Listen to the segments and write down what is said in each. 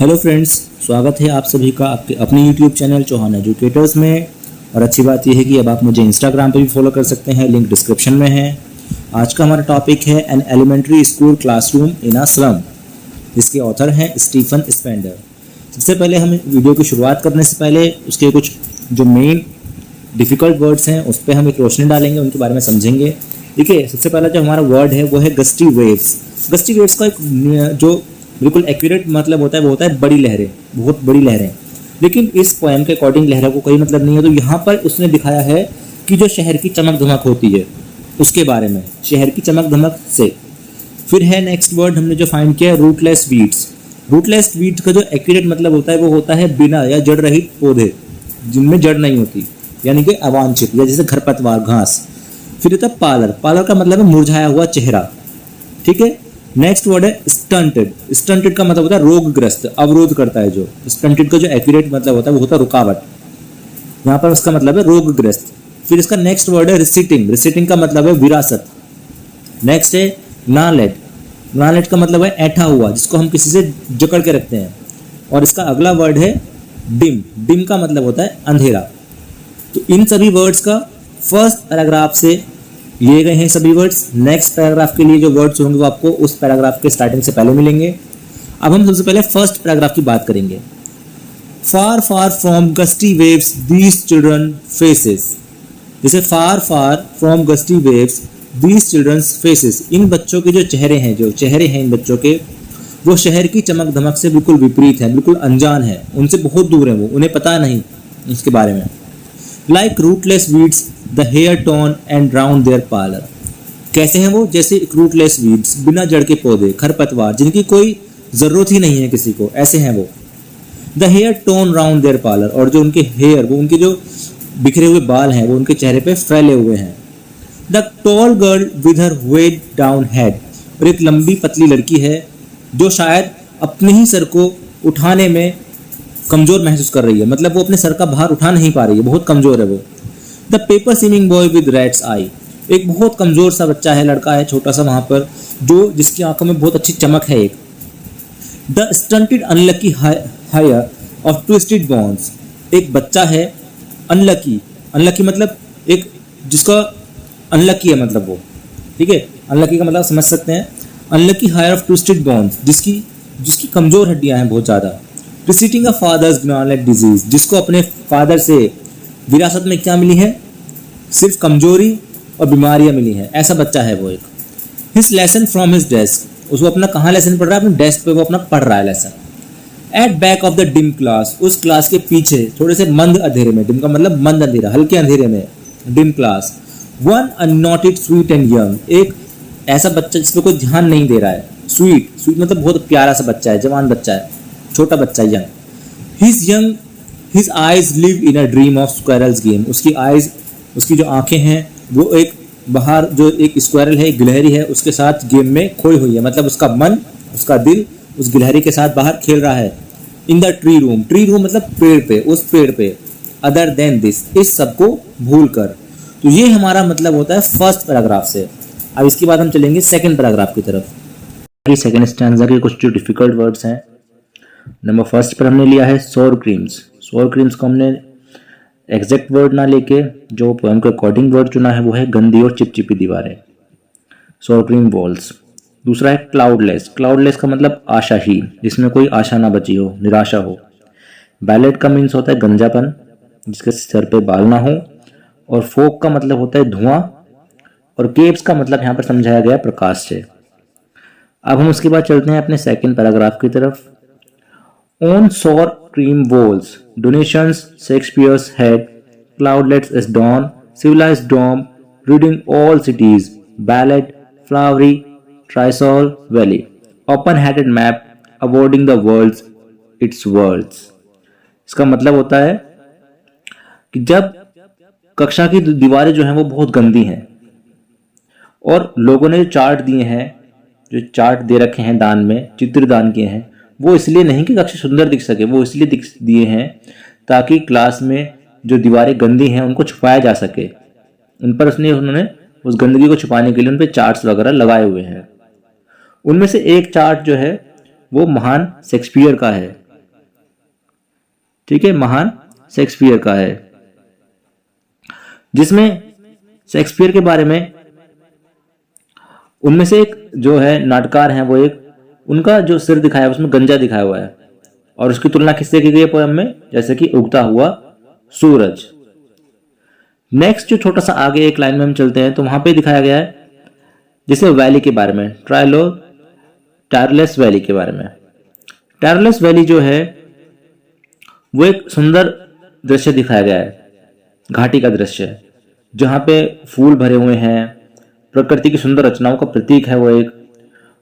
Hello friends, स्वागत है आप सभी का आपके अपने यूट्यूब चैनल चौहान एजुकेटर्स में। और अच्छी बात यह है कि अब आप मुझे इंस्टाग्राम पे भी फॉलो कर सकते हैं, लिंक डिस्क्रिप्शन में है। आज का हमारा टॉपिक है an elementary school classroom in a slum, जिसके ऑथर हैं स्टीफन स्पेंडर। सबसे पहले हम वीडियो की शुरुआत करने से पहले उसके कुछ जो मेन डिफ़िकल्ट वर्ड्स हैं उस पर हम एक रोशनी डालेंगे, उनके बारे में समझेंगे। देखिए, सबसे पहला जो हमारा वर्ड है वो है गस्टी वेव्स। गस्टी वेव्स का एक जो बिल्कुल एक्यूरेट मतलब होता है वो होता है बड़ी लहरें, बहुत बड़ी लहरें। लेकिन इस पोएम के अकॉर्डिंग लहरों को कोई मतलब नहीं है। तो यहाँ पर उसने दिखाया है कि जो शहर की चमक धमक होती है उसके बारे में, शहर की चमक धमक से। फिर है नेक्स्ट वर्ड हमने जो फाइंड किया, रूटलेस वीड्स। रूटलेस वीड्स का जो एक्यूरेट मतलब होता है वो होता है बिना या जड़ रहित पौधे, जिनमें जड़ नहीं होती, यानी कि अवांछित, या जैसे खरपतवार, घास। फिर होता है पालर। पालर का मतलब है मुरझाया हुआ चेहरा। ठीक है। नेक्स्ट वर्ड है स्टंटेड। स्टंटेड का मतलब होता है रोगग्रस्त, अवरोध करता है। जो स्टंटेड का जो एक्यूरेट मतलब होता है वो होता है रुकावट। यहाँ पर उसका मतलब है रोगग्रस्त। फिर इसका नेक्स्ट वर्ड है रिसीटिंग। रिसीटिंग का मतलब है विरासत। नेक्स्ट है नालेट। नालेट का मतलब है ऐठा हुआ, जिसको हम किसी से जकड़ के रखते हैं। और इसका अगला वर्ड है डिम। डिम का मतलब होता है अंधेरा। तो इन सभी वर्ड्स का फर्स्ट पैराग्राफ से लिए गए हैं सभी वर्ड्स। नेक्स्ट पैराग्राफ के लिए जो वर्ड्स होंगे वो आपको उस पैराग्राफ के स्टार्टिंग से पहले मिलेंगे। अब हम सबसे पहले फर्स्ट पैराग्राफ की बात करेंगे। Far far from gusty waves these children faces. जैसे far far from gusty waves these childrens faces, इन बच्चों के जो चेहरे हैं इन बच्चों के, वो शहर की चमक धमक से बिल्कुल विपरीत हैं, बिल्कुल अनजान है, उनसे बहुत दूर है, वो उन्हें पता नहीं उसके बारे में। Like rootless weeds the hair torn and drown their pallor. कैसे हैं वो? जैसे रूटलेस वीड्स, बिना जड़ के पौधे, खरपतवार, जिनकी कोई जरूरत ही नहीं है किसी को, ऐसे हैं वो। The hair torn round their pallor, और जो उनके हेयर, वो उनके जो बिखरे हुए बाल हैं वो उनके चेहरे पे फैले हुए हैं। The tall girl with her weighed down head, और एक लंबी पतली लड़की है जो शायद अपने ही सर को उठाने में कमजोर महसूस कर रही है, मतलब वो अपने सर का भार उठा नहीं पा रही है, बहुत कमजोर है वो। The paper seeming boy with rats eye, एक बहुत कमजोर सा बच्चा है, लड़का है छोटा सा वहां पर, जो जिसकी आंखों में बहुत अच्छी चमक है एक। The stunted unlucky heir of twisted bones, एक बच्चा है अनलकी। अनलकी मतलब एक जिसका अनलकी है, मतलब वो, ठीक है। अनलकी का मतलब समझ सकते हैं। Unlucky heir of twisted bones, जिसकी कमजोर हड्डियां हैं बहुत ज्यादा। रिसीटिंग अ फादर्स ग्नालेट डिजीज, जिसको अपने फादर से विरासत में क्या मिली है? सिर्फ कमजोरी और बीमारियां मिली हैं, ऐसा बच्चा है वो एक। His lesson from his desk, उसको अपना कहाँ लेसन पढ़ रहा है? अपने डेस्क पे वो अपना पढ़ रहा है lesson. At back of the dim class, उस क्लास के पीछे थोड़े से मंद अंधेरे में, डिम का मतलब मंद अंधेरा, हल्के अंधेरे में, dim class. One unnoted sweet and young, एक ऐसा बच्चा जिसपे कोई ध्यान नहीं दे रहा है। स्वीट, स्वीट मतलब बहुत प्यारा सा बच्चा है, जवान बच्चा है, छोटा बच्चा, young. His eyes live in a dream of squirrels game, उसकी आइज, उसकी जो आंखें हैं वो एक बाहर जो एक स्क्वायरल है, एक गिलहरी है, उसके साथ गेम में खोई हुई है, मतलब उसका मन, उसका दिल उस गिलहरी के साथ बाहर खेल रहा है। In the tree room, tree room मतलब पेड़ पे, उस पेड़ पे। अदर देन दिस, इस सब को भूल कर। तो ये हमारा मतलब होता है फर्स्ट पैराग्राफ से। अब इसके बाद हम चलेंगे सेकंड पैराग्राफ की तरफ। सेकंड स्टैंजा के कुछ जो डिफिकल्ट वर्ड्स हैं, नंबर फर्स्ट पर हमने लिया है सोर क्रीम्स। सोर क्रीम्स को हमने एग्जैक्ट वर्ड ना लेके जो पोएम के अकॉर्डिंग वर्ड चुना है वो है गंदी और चिपचिपी दीवारें, सोर क्रीम वॉल्स। दूसरा है क्लाउडलेस। क्लाउडलेस का मतलब आशाहीन, जिसमें कोई आशा ना बची हो, निराशा हो। बैलेट का मीन्स होता है गंजापन, जिसके सर पे बाल ना हो। और फोक का मतलब होता है धुआं। और केव्स का मतलब यहाँ पर समझाया गया प्रकाश से। अब हम उसके बाद चलते हैं अपने सेकेंड पैराग्राफ की तरफ। On sour cream walls, donations Shakespeare's head, cloudlets as dawn, civilized dome, reading all cities, ballad, flowery, Trisol Valley, open-headed map, avoiding the worlds, its worlds। इसका मतलब होता है कि जब कक्षा की दीवारें जो हैं वो बहुत गंदी हैं और लोगों ने जो चार्ट दिए हैं, जो चार्ट दे रखे हैं दान में, चित्र दान किए हैं, वो इसलिए नहीं कि कक्षा सुंदर दिख सके, वो इसलिए दिए हैं ताकि क्लास में जो दीवारें गंदी हैं उनको छुपाया जा सके। उन पर उन्होंने उस गंदगी को छुपाने के लिए उन पर चार्ट्स वगैरह लगाए हुए हैं। उनमें से एक चार्ट जो है वो महान शेक्सपियर का है, ठीक है, महान शेक्सपियर का है, जिसमें शेक्सपियर के बारे में उनमें से एक जो है नाटककार हैं, वो एक उनका जो सिर दिखाया है उसमें गंजा दिखाया हुआ है, और उसकी तुलना किससे की गई है पोएम में, जैसे कि उगता हुआ सूरज। नेक्स्ट जो छोटा सा आगे एक लाइन में हम चलते हैं तो वहां पे दिखाया गया है जैसे वैली के बारे में, टायरलेस वैली के बारे में। टायरलेस वैली जो है वो एक सुंदर दृश्य दिखाया गया है, घाटी का दृश्य, जहां पे फूल भरे हुए हैं, प्रकृति की सुंदर रचनाओं का प्रतीक है वो एक,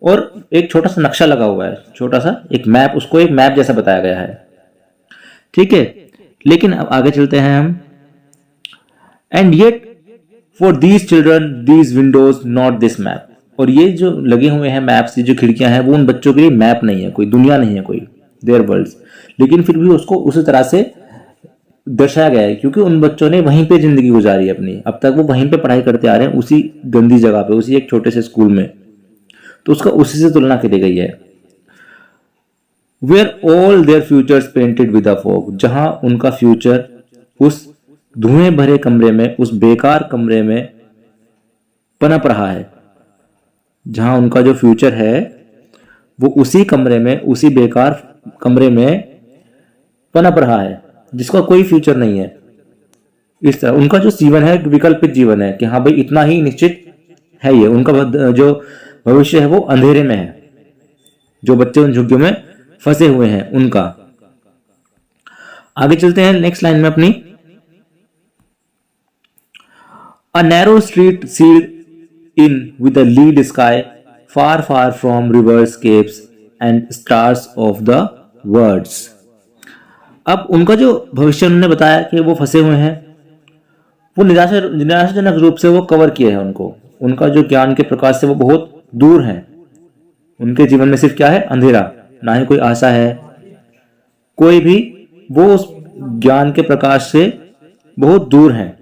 और एक छोटा सा नक्शा लगा हुआ है, छोटा सा एक मैप, उसको एक मैप जैसा बताया गया है। ठीक है, लेकिन अब आगे चलते हैं हम। And yet for these children these Windows not this map, और ये जो लगे हुए हैं मैप्स, ये जो खिड़कियां हैं, वो उन बच्चों के लिए मैप नहीं है, कोई दुनिया नहीं है, कोई देयर वर्ल्ड्स, लेकिन फिर भी उसको उसी तरह से दर्शाया गया है क्योंकि उन बच्चों ने वहीं पे जिंदगी गुजारी अपनी, अब तक वो वहीं पे पढ़ाई करते आ रहे हैं, उसी गंदी जगह पे, उसी एक छोटे से स्कूल में, तो उसका उसी से तुलना की गई है। Where all their futures painted with a fog, जहां उनका फ्यूचर उस धुएं भरे कमरे में, उस बेकार कमरे में पनप रहा है, जहां उनका जो फ्यूचर है वो उसी कमरे में, उसी बेकार कमरे में पनप रहा है, जिसका कोई फ्यूचर नहीं है। इस तरह उनका जो जीवन है विकल्पित जीवन है कि हाँ भाई इतना ही निश्चित है, ये उनका जो भविष्य है वो अंधेरे में है, जो बच्चे उन झुग्गियों में फंसे हुए हैं उनका। आगे चलते हैं नेक्स्ट लाइन में अपनी। A narrow street sealed in with a lead sky far far from rivers capes and stars of the words. अब उनका जो भविष्य उन्होंने बताया कि वो फंसे हुए हैं, वो निराशाजनक रूप से वो कवर किए हैं उनको, उनका जो ज्ञान के प्रकाश से वो बहुत दूर हैं, उनके जीवन में सिर्फ क्या है, अंधेरा, ना ही कोई आशा है कोई भी, वो उस ज्ञान के प्रकाश से बहुत दूर हैं।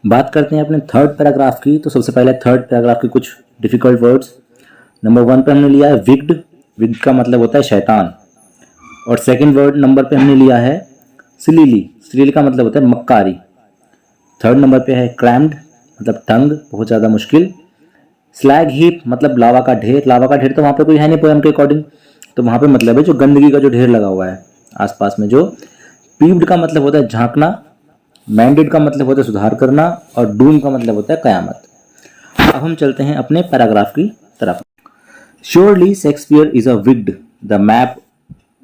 बात करते हैं अपने थर्ड पैराग्राफ की, तो सबसे पहले थर्ड पैराग्राफ के कुछ डिफिकल्ट वर्ड्स। नंबर 1 पे हमने लिया है विग्ड, विग्ड का मतलब होता है शैतान, और सेकंड वर्ड नंबर पे हमने लिया है सिलीली, सिलीली का मतलब होता है मक्कारी। थर्ड नंबर पे है क्रैम्ड, मतलब तंग, बहुत ज़्यादा मुश्किल। स्लैग हीप मतलब लावा का ढेर, लावा का ढेर तो वहाँ पे कोई है नहीं पोएम के अकॉर्डिंग, तो वहाँ पे मतलब है जो गंदगी का जो ढेर लगा हुआ है आसपास में। जो पीव्ड का मतलब होता है झांकना, मैंडेड का मतलब होता है सुधार करना, और डूम का मतलब होता है कयामत। अब हम चलते हैं अपने पैराग्राफ की तरफ। Surely Shakespeare is a विग्ड, the map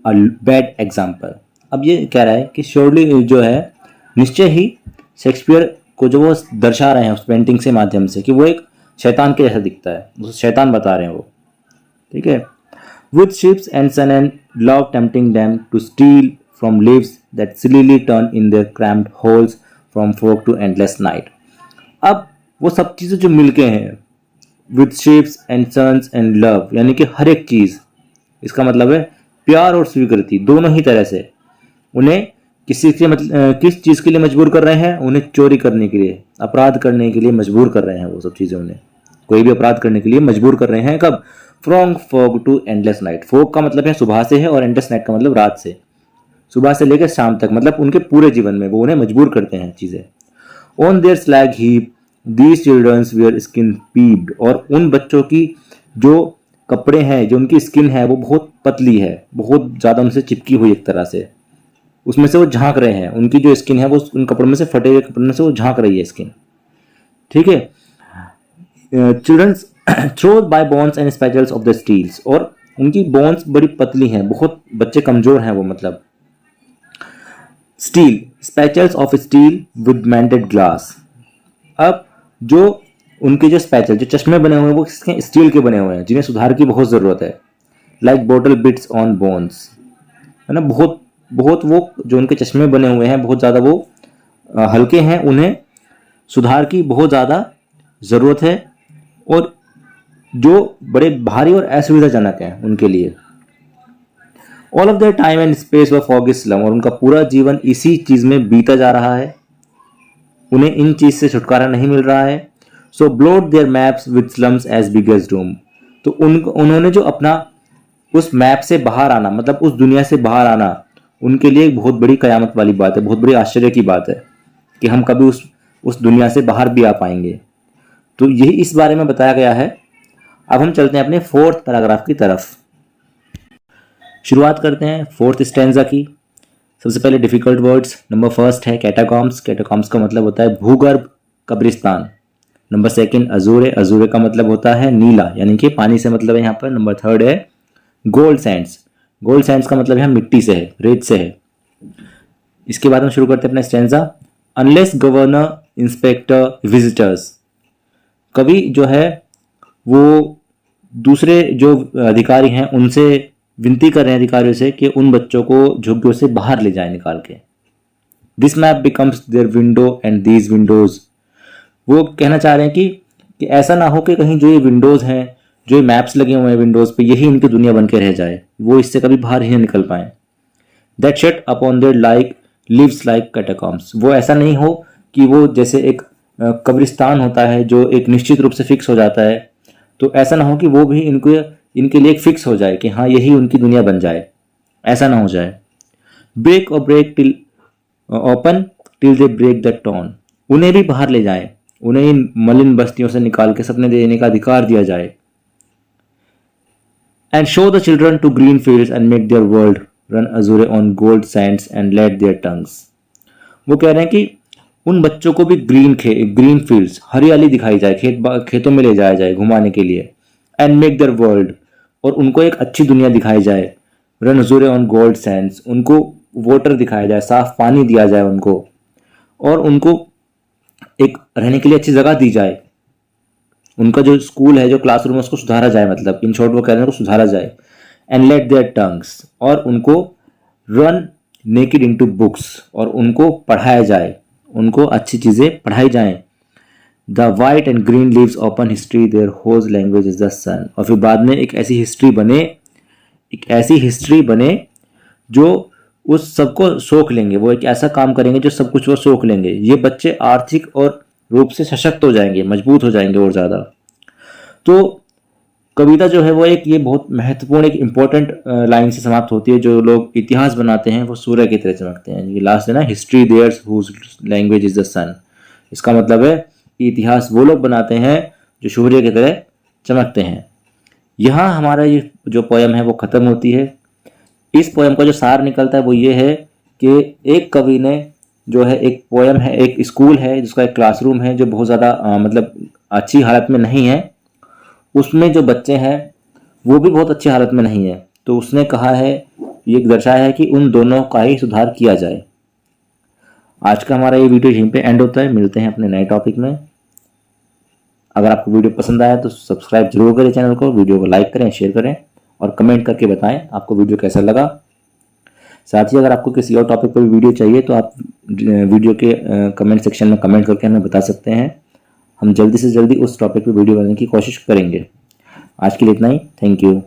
a bad example. अब ये कह रहा है कि श्योरली जो है निश्चय ही शेक्सपियर को जो वो दर्शा रहे हैं उस पेंटिंग से माध्यम से कि वो एक शैतान के जैसा दिखता है, उसे शैतान बता रहे हैं वो। ठीक है, with ships and sun and love tempting them to steal from lives that slyly turn in their cramped holes from fog to endless night. अब वो सब चीज़ें जो मिलके हैं, with ships and sons and love, यानी कि हर एक चीज़, इसका मतलब है प्यार और स्वीकृति, दोनों ही तरह से उन्हें किसी के किस चीज़ के लिए मजबूर कर रहे हैं, उन्हें चोरी करने के लिए, अपराध करने के लिए मजबूर कर रहे हैं, वो सब चीज़ें उन्हें कोई भी अपराध करने के लिए मजबूर कर रहे हैं। कब? From fog to endless night. Fog का मतलब है सुबह से है, और एंडलेस नाइट का मतलब रात से, सुबह से लेकर शाम तक, मतलब उनके पूरे जीवन में वो उन्हें मजबूर करते हैं चीज़ें। On their slag heap these childrens wear skin peeped, और उन बच्चों की जो कपड़े हैं, जो उनकी स्किन है वो बहुत पतली है, बहुत ज़्यादा उनसे चिपकी हुई एक तरह से, उसमें से वो झांक रहे हैं, उनकी जो स्किन है वो उन कपड़ों में से, फटे हुए कपड़ों में से वो झांक रही है स्किन। ठीक है, childrens throw by bones and spectacles of the steels, और उनकी बोन्स बड़ी पतली हैं, बहुत बच्चे कमजोर हैं वो, मतलब steel, spectacles of steel with mended glass. अब जो उनके जो स्पैचल, जो चश्मे बने हुए हैं वो स्टील के बने हुए हैं, जिन्हें सुधार की बहुत ज़रूरत है। Like bottle beads on bones, है ना, बहुत बहुत वो जो उनके चश्मे बने हुए हैं बहुत ज़्यादा वो हल्के हैं, उन्हें सुधार की बहुत ज़्यादा ज़रूरत है, और जो बड़े भारी और असुविधाजनक हैं उनके लिए। All of their time and space व फॉग इज स्लम, और उनका पूरा जीवन इसी चीज़ में बीता जा रहा है, उन्हें इन चीज़ से छुटकारा नहीं मिल रहा है। So blot their maps with slums as big as doom, तो उन्होंने जो अपना उस मैप से बाहर आना, मतलब उस दुनिया से बाहर आना, उनके लिए एक बहुत बड़ी कयामत वाली बात है, बहुत बड़ी आश्चर्य की बात है कि हम कभी उस दुनिया से बाहर भी आ पाएंगे। तो यही इस बारे में बताया गया है। अब हम चलते हैं अपने 4th पैराग्राफ की तरफ। शुरुआत करते हैं 4th स्टैंजा की। सबसे पहले डिफिकल्ट वर्ड्स। नंबर 1 है कैटाकॉम्स। कैटाकॉम्स का मतलब होता है भूगर्भ कब्रिस्तान। नंबर 2 अजूरे। अजूरे का मतलब होता है नीला, यानी कि पानी से मतलब है यहाँ पर। नंबर 3 है गोल्ड सैंड्स। गोल्ड सैंड्स का मतलब है मिट्टी से है, रेत से है। इसके बाद हम शुरू करते हैं अपना stanza. Unless governor inspector visitors. कवि जो है वो दूसरे जो अधिकारी हैं उनसे विनती कर रहे हैं, अधिकारियों से, कि उन बच्चों को झुग्गियों से बाहर ले जाए निकाल के। This map becomes their window and these windows. वो कहना चाह रहे हैं कि ऐसा ना हो कि कहीं जो ये विंडोज हैं, जो ये मैप्स लगे हुए हैं विंडोज पे, यही इनकी दुनिया बन के रह जाए, वो इससे कभी बाहर ही नहीं निकल पाए। That shut upon their like lives like catacombs. वो ऐसा नहीं हो कि वो जैसे एक कब्रिस्तान होता है जो एक निश्चित रूप से फिक्स हो जाता है, तो ऐसा ना हो कि वो भी इनके लिए एक फिक्स हो जाए कि हाँ यही उनकी दुनिया बन जाए, ऐसा ना हो जाए। ब्रेक और break till open till they break the town. उन्हें भी बाहर ले जाए, उन्हें इन मलिन बस्तियों से निकाल के सपने देने का अधिकार दिया जाए। And show the children to green fields and make their world run azure on gold sands and let their tongues. वो कह रहे हैं कि उन बच्चों को भी ग्रीन फील्ड्स, हरियाली दिखाई जाए, खेतों में ले जाया जाए घुमाने के लिए। एंड मेक देयर वर्ल्ड, और उनको एक अच्छी दुनिया दिखाई जाए। Run azure on gold Sands, उनको वाटर दिखाया जाए, साफ पानी दिया जाए उनको, और उनको एक रहने के लिए अच्छी जगह दी जाए। उनका जो स्कूल है, जो क्लासरूम है, उसको सुधारा जाए, मतलब इन शॉर्ट वो कह रहे हैं उसको सुधारा जाए। एंड लेट देयर टंग्स, और उनको रन नेकेड इनटू बुक्स, और उनको पढ़ाया जाए, उनको अच्छी चीजें पढ़ाई जाएं। The white and green leaves open history their whose language is the sun. और फिर बाद में एक ऐसी हिस्ट्री बने जो उस सबको सोख लेंगे। वो एक ऐसा काम करेंगे जो सब कुछ वो सोख लेंगे। ये बच्चे आर्थिक और रूप से सशक्त हो जाएंगे, मजबूत हो जाएंगे और ज्यादा। तो कविता जो है वो ये बहुत महत्वपूर्ण, एक इंपॉर्टेंट लाइन से समाप्त होती है। जो लोग इतिहास बनाते हैं वो सूर्य की तरह चमकते हैं। ये लास्ट है ना, history theirs whose language is the sun. इसका मतलब है इतिहास वो लोग बनाते हैं जो सूर्य की तरह चमकते हैं। यहाँ हमारा ये जो पोयम है वो खत्म होती है। इस पोयम का जो सार निकलता है वो ये है कि एक कवि ने जो है, एक पोयम है, एक स्कूल है जिसका एक क्लासरूम है जो बहुत ज़्यादा मतलब अच्छी हालत में नहीं है, उसमें जो बच्चे हैं वो भी बहुत अच्छी हालत में नहीं है। तो उसने कहा है, ये दर्शाया है कि उन दोनों का ही सुधार किया जाए। आज का हमारा ये वीडियो यहीं पे एंड होता है। मिलते हैं अपने नए टॉपिक में। अगर आपको वीडियो पसंद आया तो सब्सक्राइब जरूर करें चैनल को, वीडियो को लाइक करें, शेयर करें और कमेंट करके बताएं आपको वीडियो कैसा लगा। साथ ही अगर आपको किसी और टॉपिक पर भी वीडियो चाहिए तो आप वीडियो के कमेंट सेक्शन में कमेंट करके हमें बता सकते हैं। हम जल्दी से जल्दी उस टॉपिक पर वीडियो बनाने की कोशिश करेंगे। आज के लिए इतना ही। Thank you.